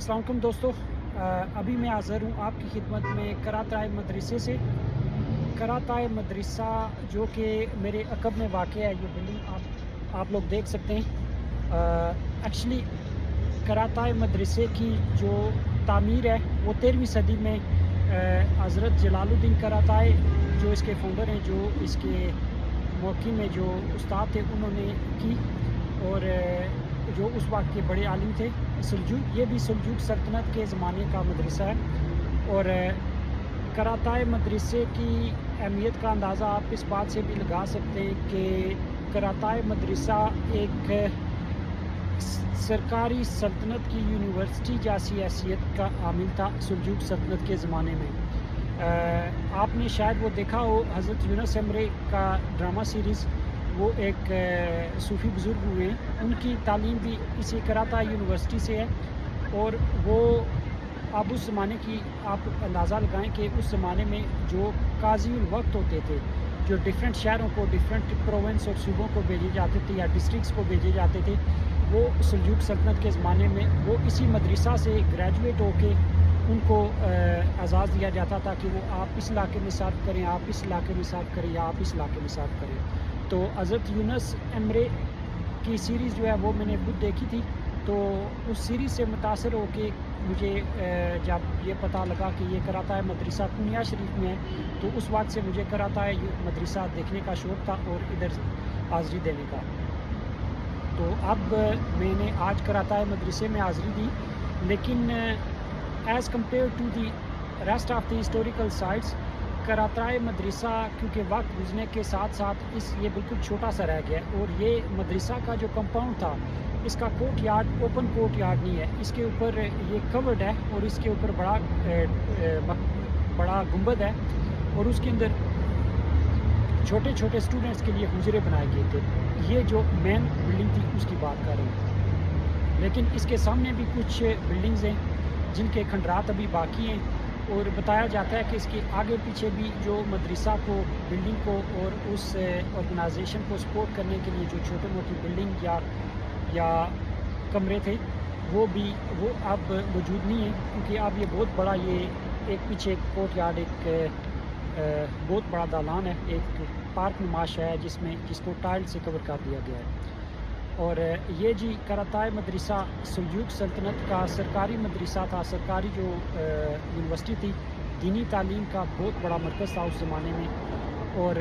अस्सलाम वालेकुम दोस्तों। अभी मैं हाज़िर हूँ आपकी खिदमत में कराताए मदरसे से। कराताए मदरसा जो कि मेरे अक़ब में वाक़या है, ये बिल्डिंग आप लोग देख सकते हैं। एक्चुअली कराताए मदरसे की जो तामीर है वो 13वीं सदी में हज़रत जलालुद्दीन कराताए जो इसके फाउंडर हैं, जो इसके मौक़ी में जो उस्ताद थे उन्होंने की। और जो उस वक़्त के बड़े आलिम थे सुलजूक, ये भी सुलजूक सल्तनत के ज़माने का मदरसा है। और कराताए मदरसे की अहमियत का अंदाज़ा आप इस बात से भी लगा सकते हैं कि कराताए मदरसा एक सरकारी सल्तनत की यूनिवर्सिटी जैसी हैसियत का हामिल था सुलजूक सल्तनत के ज़माने में। आपने शायद वो देखा हो हज़रत यूनुस एमरे का ड्रामा सीरीज़, वो एक सूफ़ी बुज़ुर्ग हुए हैं, उनकी तालीम भी इसी कराताए यूनिवर्सिटी से है। और वो अब उस ज़माने की आप अंदाज़ा लगाएं कि उस ज़माने में जो काज़ी उल वक्त होते थे, जो डिफरेंट शहरों को, डिफरेंट प्रोविंस और सूबों को भेजे जाते थे या डिस्ट्रिक्ट्स को भेजे जाते थे, वो सुलजूक सल्तनत के ज़माने में वो इसी मदरसा से ग्रेजुएट होके उनको एजाज़ दिया जाता था कि वो आप इस इलाके में सर्व करें, आप इस इलाके में सर्व करें या आप इस इलाके में सर्व करें। तो हज़रत यूनुस एमरे की सीरीज़ जो है वो मैंने खुद देखी थी। तो उस सीरीज़ से मुतासर होके मुझे जब ये पता लगा कि ये कराताए मदरसा पूनिया शरीफ में है, तो उस वक्त से मुझे कराताए मदरसा देखने का शौक़ था और इधर हाज़री देने का। तो अब मैंने आज कराताए मदरसे में हाज़री दी, लेकिन as compare to the rest of the historical sites, कराताए मदरसा क्योंकि वक्त गुजरने के साथ साथ ये बिल्कुल छोटा सा रह गया। और ये मदरसा का जो कंपाउंड था, इसका court yard open court yard नहीं है, इसके ऊपर ये कवर्ड है और इसके ऊपर बड़ा गुंबद है और उसके अंदर छोटे छोटे स्टूडेंट्स के लिए हुजरे बनाए गए थे। ये जो मेन बिल्डिंग थी उसकी बात कर रहे हैं, लेकिन इसके सामने भी कुछ बिल्डिंग्स हैं जिनके खंडरात अभी बाकी हैं। और बताया जाता है कि इसके आगे पीछे भी जो मदरसा को, बिल्डिंग को और उस ऑर्गेनाइजेशन को सपोर्ट करने के लिए जो छोटे मोटी बिल्डिंग या कमरे थे वो अब मौजूद नहीं है, क्योंकि अब ये बहुत बड़ा, ये एक पीछे एक कोर्ट यार्ड, एक बहुत बड़ा दालान है, एक पार्क नुमाश है जिसको टाइल से कवर कर दिया गया है। और ये जी कराताए मदरसा सुलजूक सल्तनत का सरकारी मदरसा था, सरकारी जो यूनिवर्सिटी थी, दीनी तालीम का बहुत बड़ा मरकज़ था उस ज़माने में। और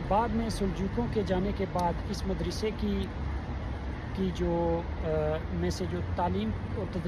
बाद में सुलजूकों के जाने के बाद इस मदरसे की जो में से जो तालीम और तदरीस